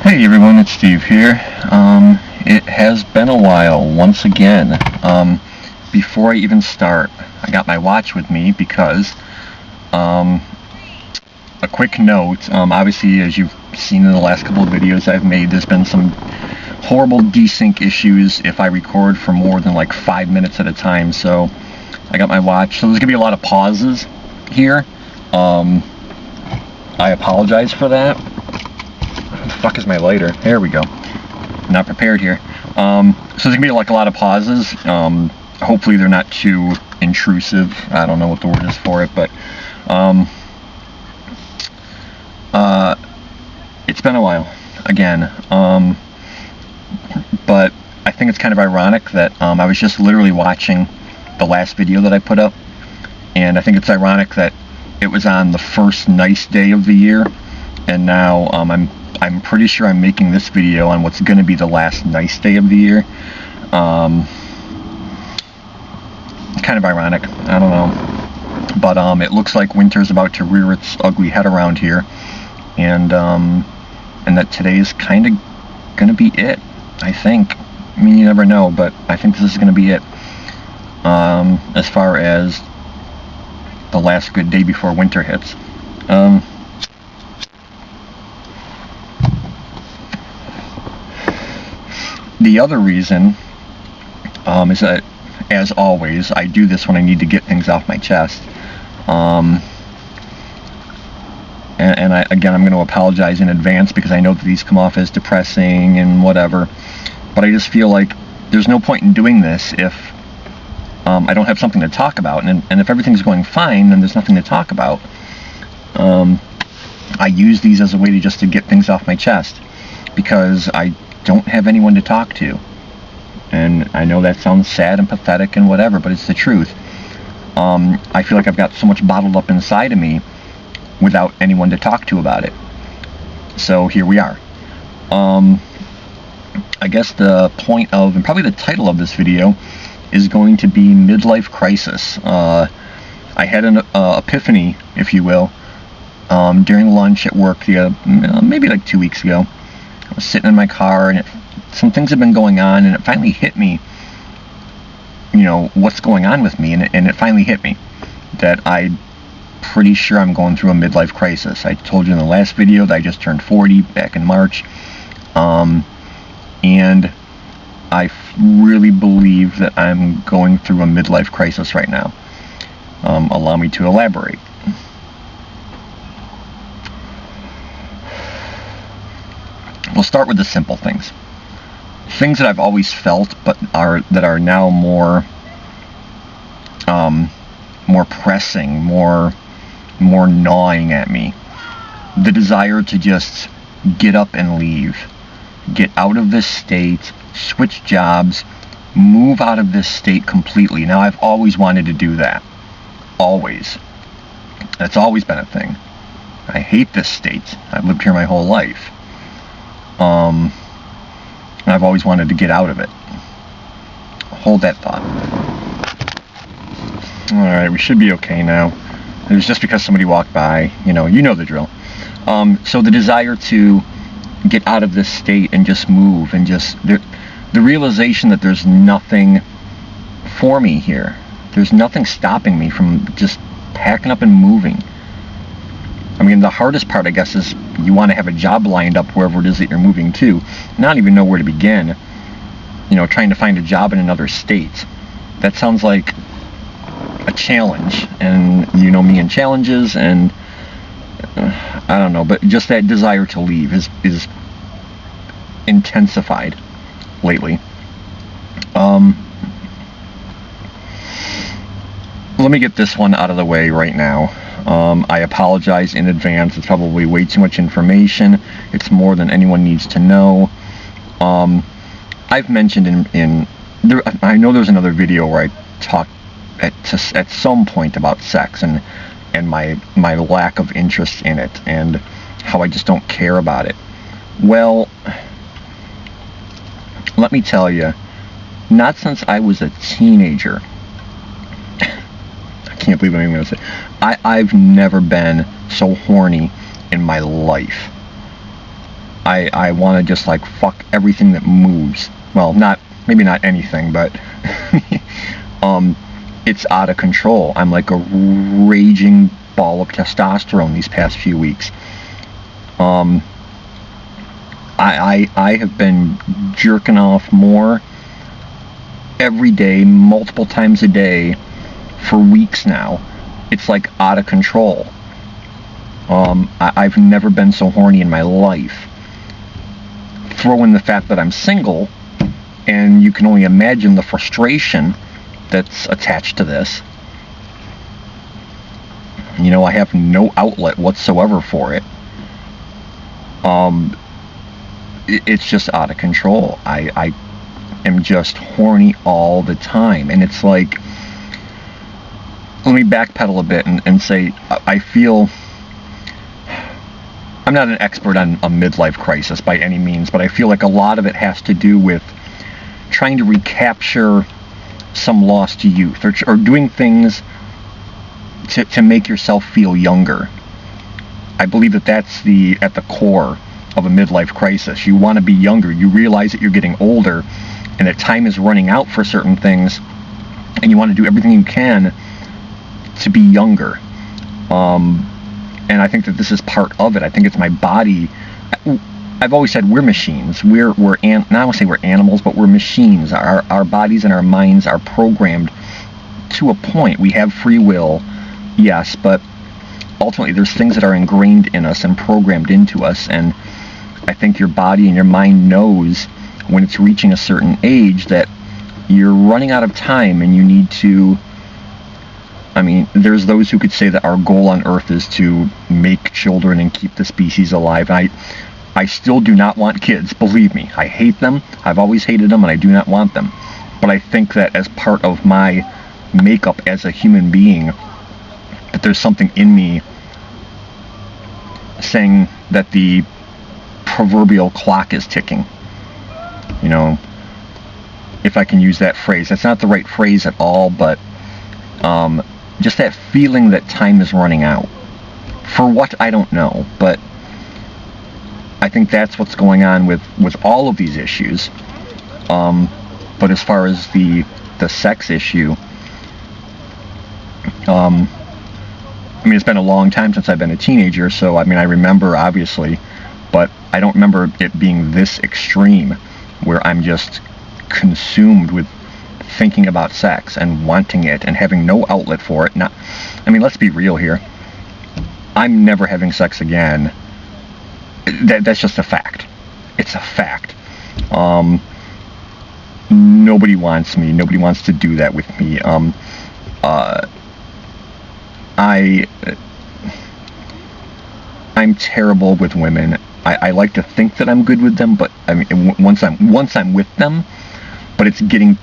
Hey everyone, it's Steve here. It has been a while once again. Before I even start, I got my watch with me because a quick note, obviously as you've seen in the last couple of videos I've made, there's been some horrible desync issues if I record for more than like 5 minutes at a time, so I got my watch. So there's going to be a lot of pauses here. I apologize for that. Where the fuck is my lighter? There we go. Not prepared here. So there's gonna be like a lot of pauses. Hopefully they're not too intrusive. I don't know what the word is for it, but it's been a while again. But I think it's kind of ironic that I was just literally watching the last video that I put up, and I think it's ironic that it was on the first nice day of the year, and now I'm pretty sure I'm making this video on what's going to be the last nice day of the year. Kind of ironic, I don't know, but it looks like winter's about to rear its ugly head around here, and that today is kind of going to be it, I think. I mean, you never know, but I think this is going to be it, as far as the last good day before winter hits. The other reason is that, as always, I do this when I need to get things off my chest. And again, I'm going to apologize in advance because I know that these come off as depressing and whatever. But I just feel like there's no point in doing this if I don't have something to talk about. And if everything's going fine, then there's nothing to talk about. I use these as a way to get things off my chest because I don't have anyone to talk to. And I know that sounds sad and pathetic and whatever, but it's the truth. I feel like I've got so much bottled up inside of me without anyone to talk to about it. So here we are. I guess the point of, and probably the title of this video, is going to be midlife crisis. I had an epiphany, if you will, during lunch at work maybe like 2 weeks ago. I was sitting in my car, and some things have been going on, and it finally hit me, you know, what's going on with me, and it finally hit me that I'm pretty sure I'm going through a midlife crisis. I told you in the last video that I just turned 40 back in March, and I really believe that I'm going through a midlife crisis right now. Allow me to elaborate. We'll start with the simple things. Things that I've always felt, but that are now more pressing, more gnawing at me. The desire to just get up and leave, get out of this state, switch jobs, move out of this state completely. Now, I've always wanted to do that. Always. That's always been a thing. I hate this state. I've lived here my whole life. I've always wanted to get out of it. Hold that thought. Alright, we should be okay now. It was just because somebody walked by, you know the drill. So the desire to get out of this state and just move, and just the realization that there's nothing for me here. There's nothing stopping me from just packing up and moving. I mean, the hardest part, I guess, is you want to have a job lined up wherever it is that you're moving to. Not even know where to begin. You know, trying to find a job in another state. That sounds like a challenge. And you know me and challenges, and I don't know, but just that desire to leave is intensified lately. Let me get this one out of the way right now. I apologize in advance. It's probably way too much information. It's more than anyone needs to know. I've mentioned I know there's another video where I talked at some point about sex and my lack of interest in it, and how I just don't care about it. Well, let me tell you, not since I was a teenager. I can't believe what I'm going to say. I've never been so horny in my life. I want to just like fuck everything that moves. Well, maybe not anything, but it's out of control. I'm like a raging ball of testosterone these past few weeks. I have been jerking off more every day, multiple times a day, for weeks now. It's like out of control. I've never been so horny in my life. Throw in the fact that I'm single, and you can only imagine the frustration that's attached to this. You know, I have no outlet whatsoever for it. It's just out of control. I am just horny all the time, and it's like, let me backpedal a bit and say, I feel, I'm not an expert on a midlife crisis by any means, but I feel like a lot of it has to do with trying to recapture some lost youth, or doing things to make yourself feel younger. I believe that that's at the core of a midlife crisis. You want to be younger. You realize that you're getting older and that time is running out for certain things, and you want to do everything you can to be younger. And I think that this is part of it. I think it's my body. I've always said we're machines. Not I want to say we're animals, but we're machines. Our bodies and our minds are programmed to a point. We have free will, yes, but ultimately there's things that are ingrained in us and programmed into us, and I think your body and your mind knows when it's reaching a certain age that you're running out of time and you need to, I mean, there's those who could say that our goal on Earth is to make children and keep the species alive. I still do not want kids, believe me. I hate them. I've always hated them, and I do not want them. But I think that as part of my makeup as a human being, that there's something in me saying that the proverbial clock is ticking. You know, if I can use that phrase. That's not the right phrase at all, but just that feeling that time is running out. For what, I don't know, but I think that's what's going on with all of these issues. But as far as the sex issue, I mean, it's been a long time since I've been a teenager, so I mean, I remember, obviously, but I don't remember it being this extreme, where I'm just consumed with thinking about sex and wanting it and having no outlet for it. I mean, let's be real here. I'm never having sex again. That's just a fact. It's a fact. Nobody wants me. Nobody wants to do that with me. I'm terrible with women. I like to think that I'm good with them, but I mean, once I'm with them, but it's getting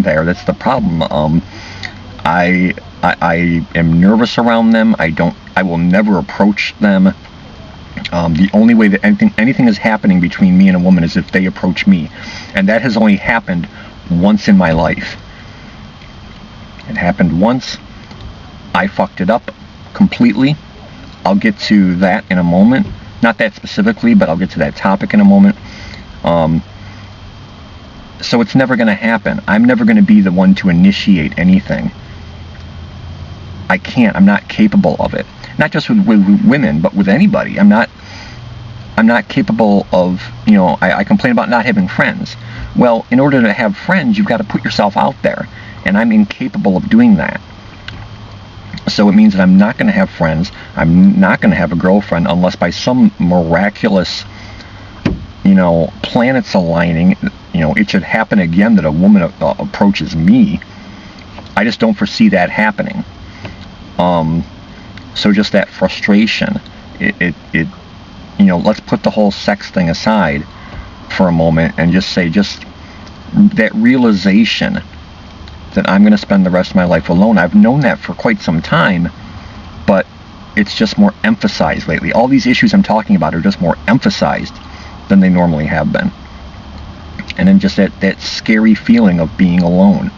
there. That's the problem. I am nervous around them. I will never approach them. The only way that anything is happening between me and a woman is if they approach me, and that has only happened once in my life. It happened once. I fucked it up completely. I'll get to that in a moment. Not that specifically, but I'll get to that topic in a moment. So it's never going to happen. I'm never going to be the one to initiate anything. I can't. I'm not capable of it. Not just with women, but with anybody. I'm not capable of, you know, I complain about not having friends. Well, in order to have friends, you've got to put yourself out there, and I'm incapable of doing that. So it means that I'm not going to have friends. I'm not going to have a girlfriend unless by some miraculous, you know, planets aligning, you know, it should happen again that a woman approaches me. I just don't foresee that happening. So just that frustration, it you know, let's put the whole sex thing aside for a moment and just say, just that realization that I'm going to spend the rest of my life alone. I've known that for quite some time, but it's just more emphasized lately. All these issues I'm talking about are just more emphasized than they normally have been. And then just that scary feeling of being alone.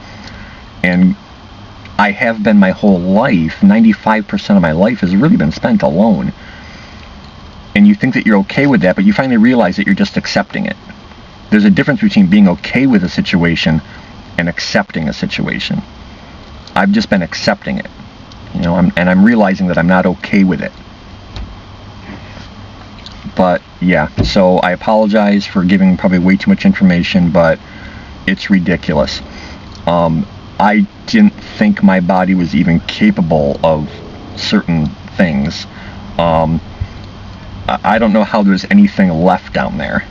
And I have been my whole life. 95% of my life has really been spent alone. and you think that you're okay with that, but you finally realize that you're just accepting it. There's a difference between being okay with a situation and accepting a situation. I've just been accepting it, and I'm realizing that I'm not okay with it. But yeah, so I apologize for giving probably way too much information, but it's ridiculous. I didn't think my body was even capable of certain things. I don't know how there's anything left down there.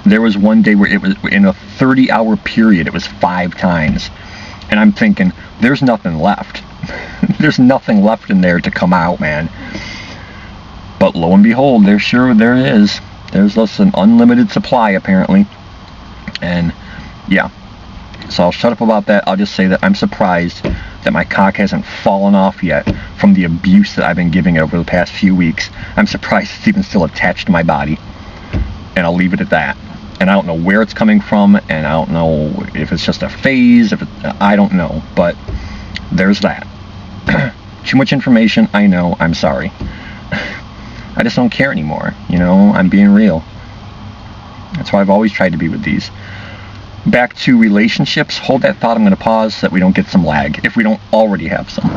There was one day where it was in a 30-hour period, it was 5 times. And I'm thinking, there's nothing left. There's nothing left in there to come out, man. But lo and behold, there is. There's just an unlimited supply, apparently. And yeah. So I'll shut up about that. I'll just say that I'm surprised that my cock hasn't fallen off yet from the abuse that I've been giving it over the past few weeks. I'm surprised it's even still attached to my body. And I'll leave it at that. And I don't know where it's coming from, and I don't know if it's just a phase, I don't know. But there's that. Too much information, I know, I'm sorry. I just don't care anymore, I'm being real. That's why I've always tried to be with these. Back to relationships, hold that thought, I'm going to pause so that we don't get some lag, if we don't already have some.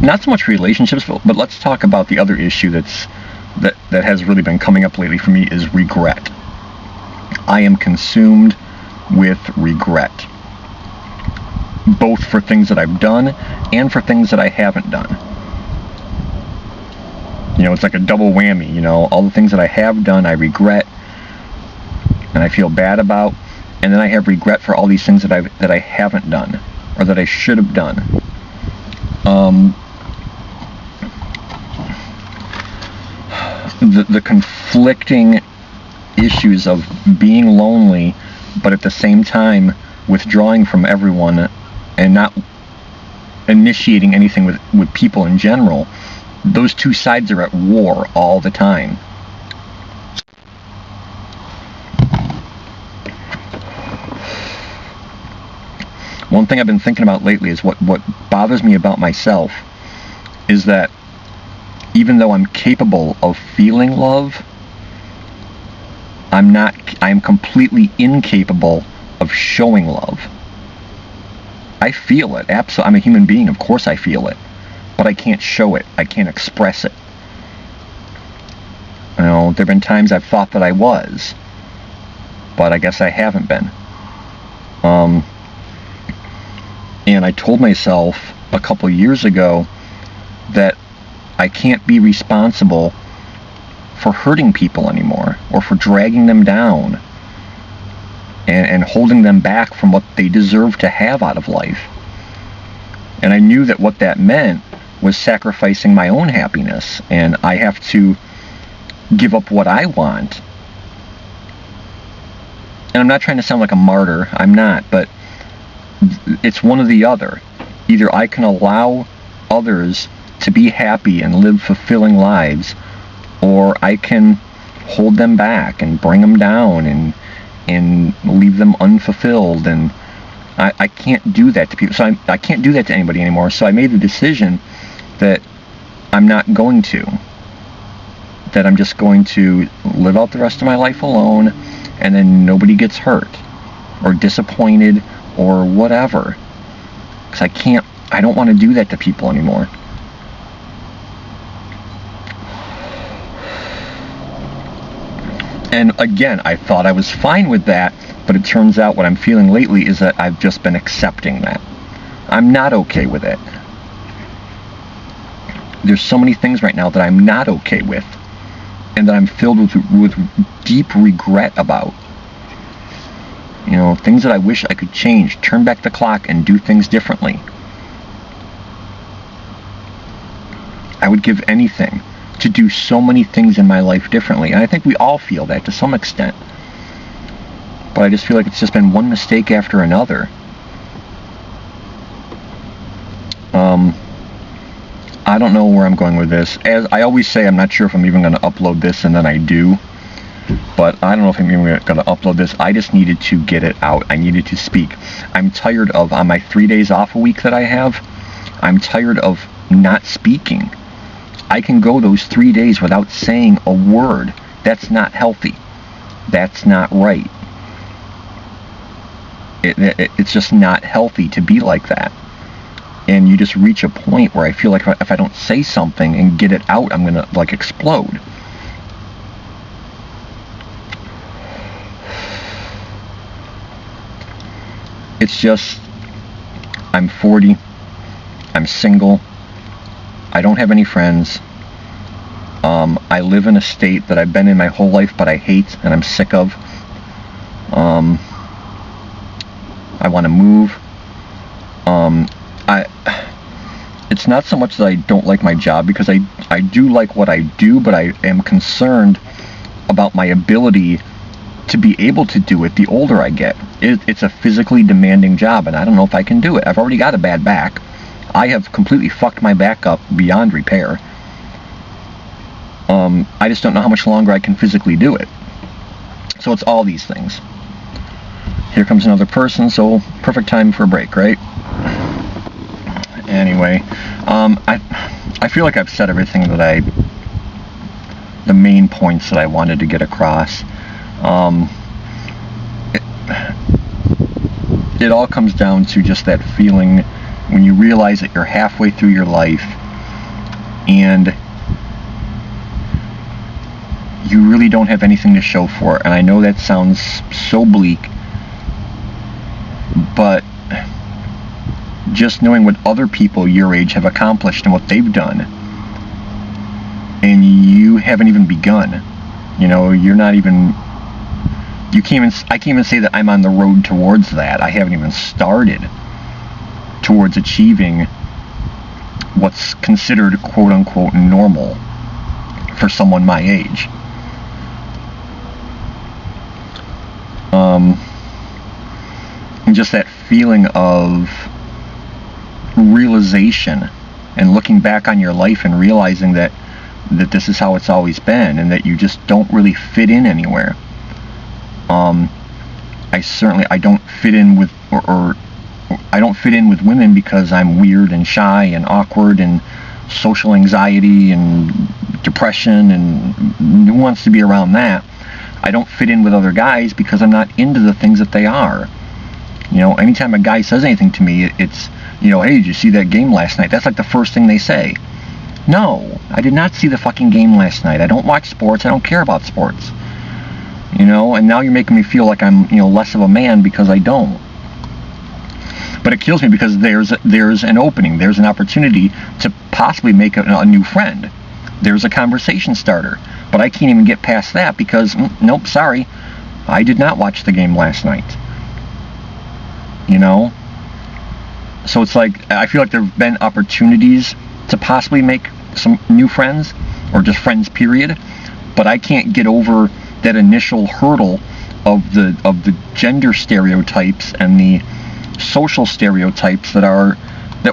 Not so much relationships, but let's talk about the other issue that has really been coming up lately for me, is regret. I am consumed with regret. Both for things that I've done and for things that I haven't done. It's like a double whammy, all the things that I have done I regret and I feel bad about, and then I have regret for all these things that I haven't done or that I should have done. The conflicting issues of being lonely, but at the same time withdrawing from everyone and not initiating anything with people in general. Those two sides are at war all the time. One thing I've been thinking about lately is what bothers me about myself is that even though I'm capable of feeling love, I am completely incapable of showing love. I feel it, absolutely. I'm a human being, of course I feel it. But I can't show it. I can't express it. There have been times I've thought that I was, but I guess I haven't been. And I told myself a couple years ago that I can't be responsible for hurting people anymore, or for dragging them down and holding them back from what they deserve to have out of life. And I knew that what that meant was sacrificing my own happiness, and I have to give up what I want. And I'm not trying to sound like a martyr, I'm not, but it's one or the other. Either I can allow others to be happy and live fulfilling lives, or I can hold them back and bring them down and leave them unfulfilled. And I can't do that to people. So I can't do that to anybody anymore. So I made the decision that I'm not going to. That I'm just going to live out the rest of my life alone, and then nobody gets hurt or disappointed or whatever. Because I don't want to do that to people anymore. And again, I thought I was fine with that, but it turns out what I'm feeling lately is that I've just been accepting that. I'm not okay with it. There's so many things right now that I'm not okay with, and that I'm filled with deep regret about. Things that I wish I could change, turn back the clock and do things differently. I would give anything to do so many things in my life differently. And I think we all feel that to some extent. But I just feel like it's just been one mistake after another. I don't know where I'm going with this. As I always say, I'm not sure if I'm even going to upload this, and then I do. But I don't know if I'm even going to upload this. I just needed to get it out. I needed to speak. I'm tired of, on my 3 days off a week that I have, I'm tired of not speaking. I can go those 3 days without saying a word. That's not healthy. That's not right. It's just not healthy to be like that. And you just reach a point where I feel like if I don't say something and get it out, I'm gonna like explode. It's just, I'm 40, I'm single, I don't have any friends, I live in a state that I've been in my whole life but I hate and I'm sick of. I want to move. It's not so much that I don't like my job, because I do like what I do, but I am concerned about my ability to be able to do it the older I get. It's a physically demanding job, and I don't know if I can do it. I've already got a bad back. I have completely fucked my back up beyond repair. I just don't know how much longer I can physically do it. So it's all these things. Here comes another person, so perfect time for a break, right? Anyway, I feel like I've said everything that the main points that I wanted to get across. It all comes down to just that feeling when you realize that you're halfway through your life and you really don't have anything to show for it. And I know that sounds so bleak, but just knowing what other people your age have accomplished and what they've done, and you haven't even begun. You know, you're not even, I can't even say that I'm on the road towards that. I haven't even started towards achieving what's considered quote-unquote normal for someone my age. And just that feeling of realization and looking back on your life and realizing that this is how it's always been, and that you just don't really fit in anywhere. I don't fit in with, or I don't fit in with women because I'm weird and shy and awkward and social anxiety and depression, and who wants to be around that? I don't fit in with other guys because I'm not into the things that they are. You know, anytime a guy says anything to me, it's, you know, hey, did you see that game last night? That's like the first thing they say. No, I did not see the fucking game last night. I don't watch sports. I don't care about sports. You know, and now you're making me feel like I'm, you know, less of a man because I don't. But it kills me because there's an opening. There's an opportunity to possibly make a new friend. There's a conversation starter. But I can't even get past that because, nope, sorry, I did not watch the game last night. You know? So it's like, I feel like there have been opportunities to possibly make some new friends, or just friends, period. But I can't get over that initial hurdle of the gender stereotypes and the social stereotypes that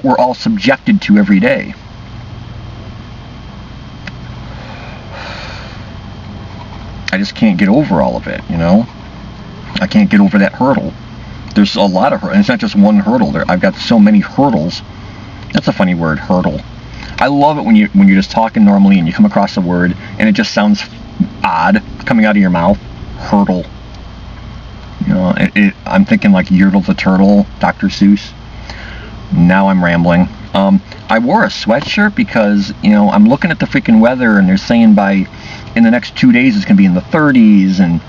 we're all subjected to every day. I just can't get over all of it, you know? I can't get over that hurdle. There's a lot of hurdles, and it's not just one hurdle. I've got so many hurdles. That's a funny word, hurdle. I love it when you're just talking normally and you come across a word and it just sounds odd coming out of your mouth. Hurdle. You know, I'm thinking like Yertle the Turtle, Dr. Seuss. Now I'm rambling. I wore a sweatshirt because, you know, I'm looking at the freaking weather and they're saying in the next 2 days it's going to be in the 30s,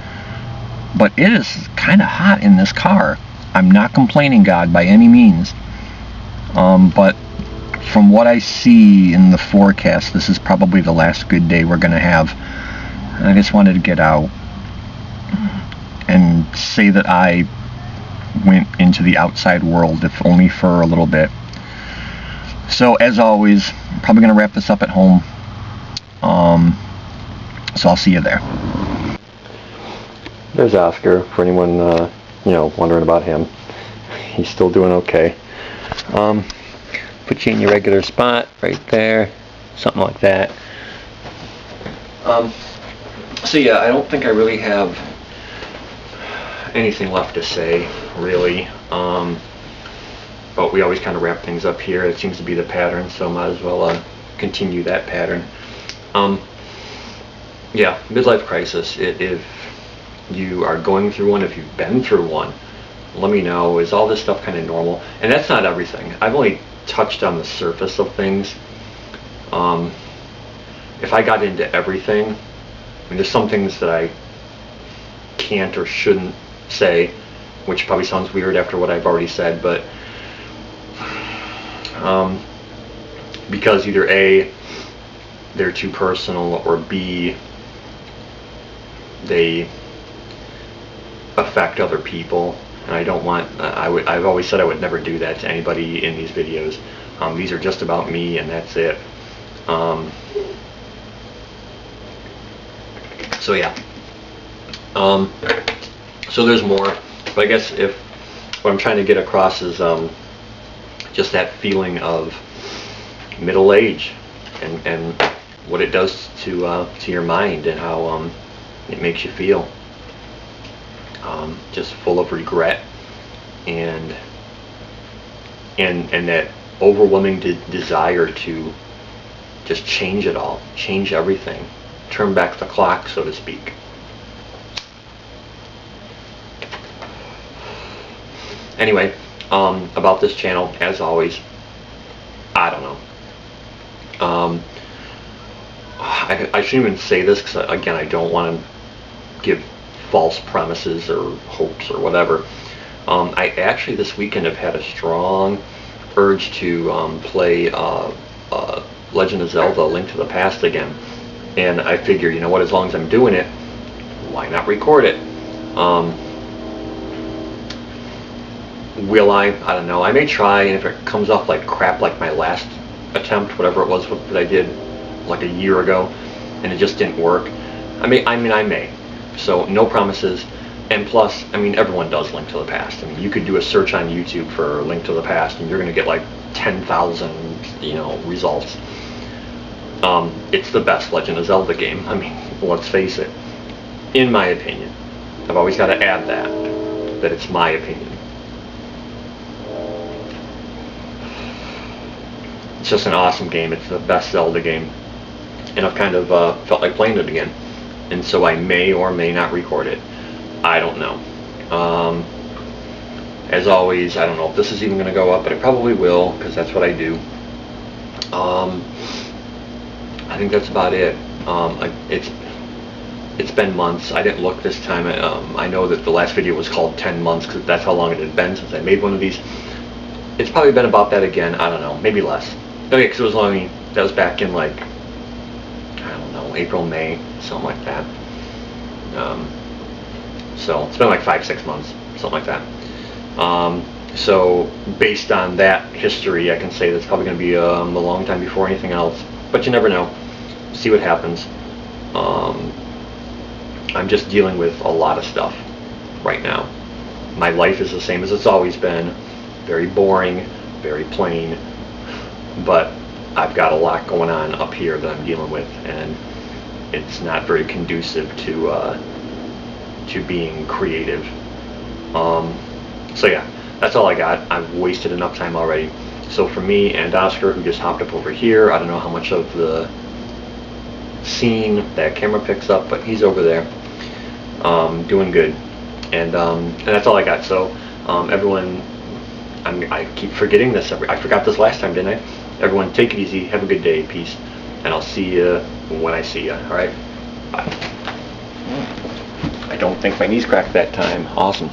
but it is kind of hot in this car. I'm not complaining, God, by any means. But from what I see in the forecast, this is probably the last good day we're going to have. I just wanted to get out and say that I went into the outside world, if only for a little bit. So, as always, I'm probably going to wrap this up at home. So I'll see you there. There's Oscar, for anyone, you know, wondering about him. He's still doing okay. Put you in your regular spot right there, something like that. So yeah, I don't think I really have anything left to say, really. But we always kind of wrap things up here. It seems to be the pattern, so might as well continue that pattern. Yeah, midlife crisis. If you are going through one, if you've been through one, let me know. Is all this stuff kind of normal? And that's not everything. I've only touched on the surface of things. If I got into everything, I mean, there's some things that I can't or shouldn't say, which probably sounds weird after what I've already said, but because either A, they're too personal, or B, they affect other people, and I don't want, I've always said I would never do that to anybody in these videos. These are just about me, and that's it. So yeah. So there's more, but I guess if what I'm trying to get across is just that feeling of middle age, and what it does to your mind, and how it makes you feel. Just full of regret and that overwhelming desire to just change it all, change everything, turn back the clock, so to speak. Anyway, about this channel, as always, I don't know. I shouldn't even say this because, again, I don't want to give false premises or hopes or whatever. I actually this weekend have had a strong urge to play Legend of Zelda: Link to the Past again, and I figure, you know what, as long as I'm doing it, why not record it? Will I? I don't know. I may try, and if it comes off like crap, like my last attempt, whatever it was that I did like a year ago, and it just didn't work, I may. So no promises. And plus, I mean, everyone does Link to the Past. I mean, you could do a search on YouTube for Link to the Past, and you're going to get like 10,000, you know, results. It's the best Legend of Zelda game. I mean, let's face it. In my opinion, I've always got to add that it's my opinion. It's just an awesome game. It's the best Zelda game, and I've kind of felt like playing it again, and so I may or may not record it. I don't know. As always, I don't know if this is even going to go up, but it probably will, because that's what I do. I think that's about it. It's been months. I didn't look this time. I know that the last video was called 10 months, because that's how long it had been since I made one of these. It's probably been about that again. I don't know, maybe less. Okay, because it was long. That was back in like, I don't know, April, May, something like that. So it's been like 5-6 months, something like that. So based on that history, I can say that's probably going to be a long time before anything else. But you never know. See what happens. I'm just dealing with a lot of stuff right now. My life is the same as it's always been. Very boring, very plain. But I've got a lot going on up here that I'm dealing with, and it's not very conducive to being creative. So yeah, that's all I got. I've wasted enough time already. So for me and Oscar, who just hopped up over here, I don't know how much of the scene that camera picks up, but he's over there, doing good. And that's all I got. So everyone, I keep forgetting this. I forgot this last time, didn't I? Everyone, take it easy. Have a good day. Peace. And I'll see you when I see you. All right? Bye. I don't think my knees cracked that time. Awesome.